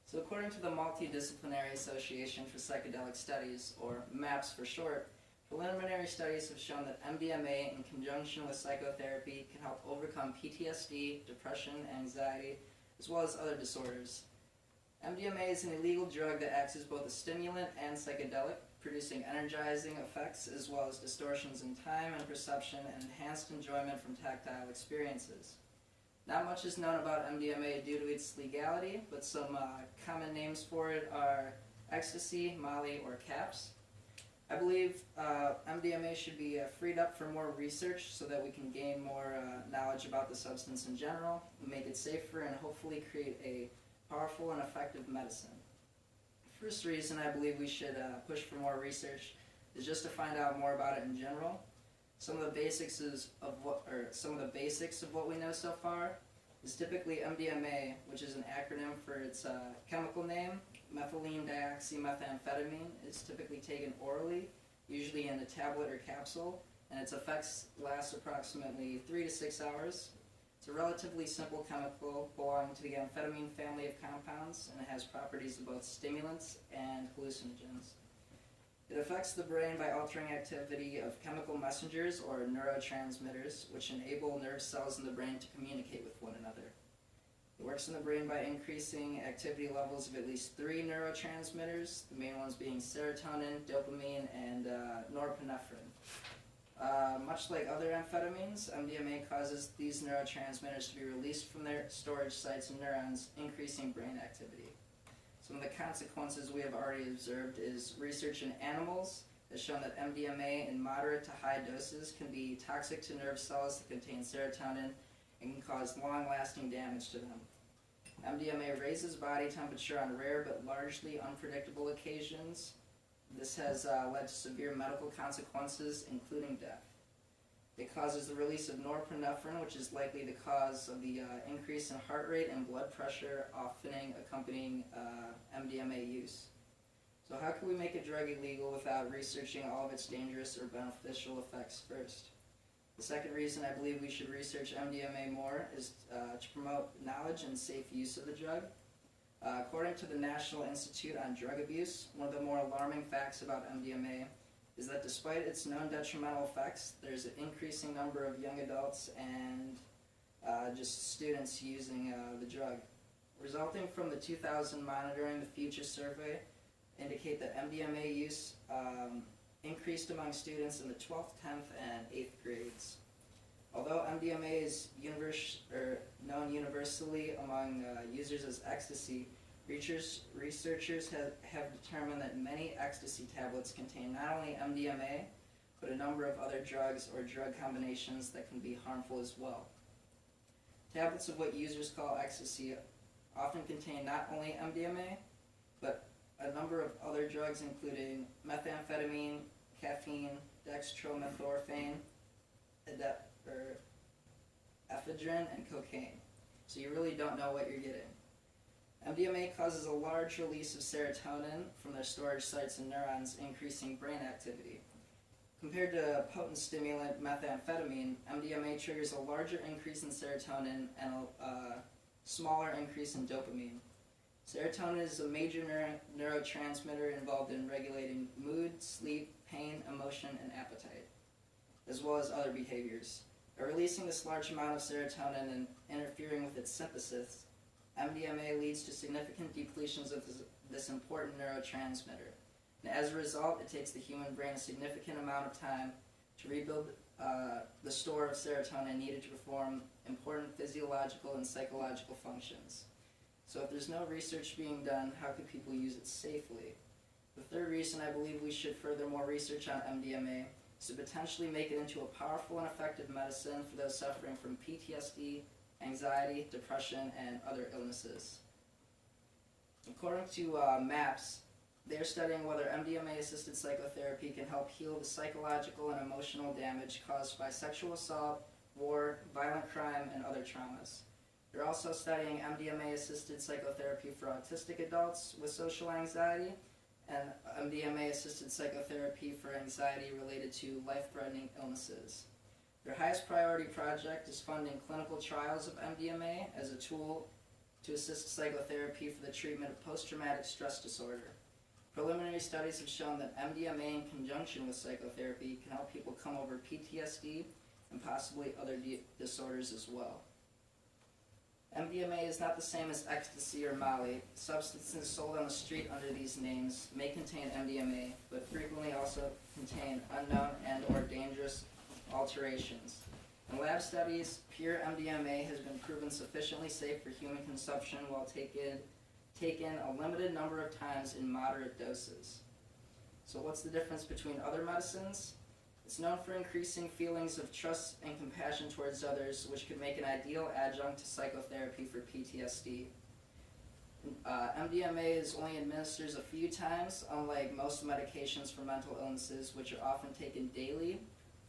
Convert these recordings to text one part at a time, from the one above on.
So according to the Multidisciplinary Association for Psychedelic Studies, or MAPS for short, preliminary studies have shown that MDMA in conjunction with psychotherapy can help overcome PTSD, depression, anxiety, as well as other disorders. MDMA is an illegal drug that acts as both a stimulant and psychedelic, producing energizing effects as well as distortions in time and perception and enhanced enjoyment from tactile experiences. Not much is known about MDMA due to its legality, but some common names for it are ecstasy, Molly, or CAPS. I believe MDMA should be freed up for more research so that we can gain more knowledge about the substance in general, make it safer, and hopefully create a powerful and effective medicine. The first reason I believe we should push for more research is just to find out more about it in general. Some of the basics of what we know so far is typically MDMA, which is an acronym for its chemical name, methylene dioxymethamphetamine, is typically taken orally, usually in a tablet or capsule, and its effects last approximately 3 to 6 hours. It's a relatively simple chemical belonging to the amphetamine family of compounds, and it has properties of both stimulants and hallucinogens. It affects the brain by altering activity of chemical messengers or neurotransmitters, which enable nerve cells in the brain to communicate with one another. It works in the brain by increasing activity levels of at least 3 neurotransmitters, the main ones being serotonin, dopamine, and norepinephrine. Much like other amphetamines, MDMA causes these neurotransmitters to be released from their storage sites in neurons, increasing brain activity. Some of the consequences we have already observed is research in animals has shown that MDMA in moderate to high doses can be toxic to nerve cells that contain serotonin and can cause long-lasting damage to them. MDMA raises body temperature on rare but largely unpredictable occasions. This has led to severe medical consequences, including death. It causes the release of norepinephrine, which is likely the cause of the increase in heart rate and blood pressure, often accompanying MDMA use. So how can we make a drug illegal without researching all of its dangerous or beneficial effects first? The second reason I believe we should research MDMA more is to promote knowledge and safe use of the drug. According to the National Institute on Drug Abuse, one of the more alarming facts about MDMA is that despite its known detrimental effects, there's an increasing number of young adults and just students using the drug. Resulting from the 2000 Monitoring the Future survey indicate that MDMA use increased among students in the 12th, 10th, and 8th grades. Although MDMA is known universally among users as ecstasy, researchers have determined that many ecstasy tablets contain not only MDMA, but a number of other drugs or drug combinations that can be harmful as well. Tablets of what users call ecstasy often contain not only MDMA, but a number of other drugs including methamphetamine, caffeine, dextromethorphan, ephedrine, and cocaine. So you really don't know what you're getting. MDMA causes a large release of serotonin from their storage sites in neurons, increasing brain activity. Compared to potent stimulant methamphetamine, MDMA triggers a larger increase in serotonin and a smaller increase in dopamine. Serotonin is a major neurotransmitter involved in regulating mood, sleep, pain, emotion, and appetite, as well as other behaviors. By releasing this large amount of serotonin and interfering with its synthesis, MDMA leads to significant depletions of this important neurotransmitter. And as a result, it takes the human brain a significant amount of time to rebuild the store of serotonin needed to perform important physiological and psychological functions. So if there's no research being done, how could people use it safely? The third reason I believe we should further more research on MDMA is to potentially make it into a powerful and effective medicine for those suffering from PTSD, anxiety, depression, and other illnesses. According to MAPS, they're studying whether MDMA-assisted psychotherapy can help heal the psychological and emotional damage caused by sexual assault, war, violent crime, and other traumas. They're also studying MDMA-assisted psychotherapy for autistic adults with social anxiety and MDMA-assisted psychotherapy for anxiety related to life-threatening illnesses. Their highest priority project is funding clinical trials of MDMA as a tool to assist psychotherapy for the treatment of post-traumatic stress disorder. Preliminary studies have shown that MDMA in conjunction with psychotherapy can help people come over PTSD and possibly other disorders as well. MDMA is not the same as ecstasy or Molly. Substances sold on the street under these names may contain MDMA, but frequently also contain unknown and or dangerous alterations. In lab studies, pure MDMA has been proven sufficiently safe for human consumption while taken a limited number of times in moderate doses. So what's the difference between other medicines? It's known for increasing feelings of trust and compassion towards others, which could make an ideal adjunct to psychotherapy for PTSD. MDMA is only administered a few times, unlike most medications for mental illnesses, which are often taken daily,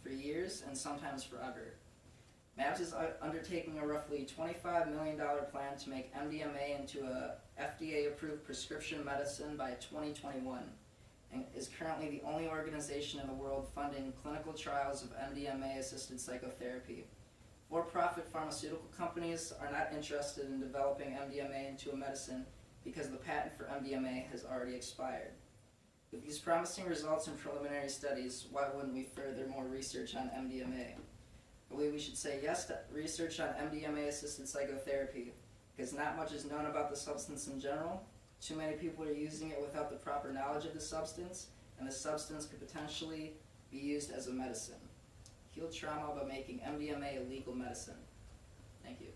for years, and sometimes forever. MAPS is undertaking a roughly $25 million plan to make MDMA into a FDA-approved prescription medicine by 2021. And is currently the only organization in the world funding clinical trials of MDMA-assisted psychotherapy. For-profit pharmaceutical companies are not interested in developing MDMA into a medicine because the patent for MDMA has already expired. With these promising results in preliminary studies, why wouldn't we further more research on MDMA? I believe we should say yes to research on MDMA-assisted psychotherapy, because not much is known about the substance in general. Too many people are using it without the proper knowledge of the substance, and the substance could potentially be used as a medicine. Heal trauma by making MDMA a legal medicine. Thank you.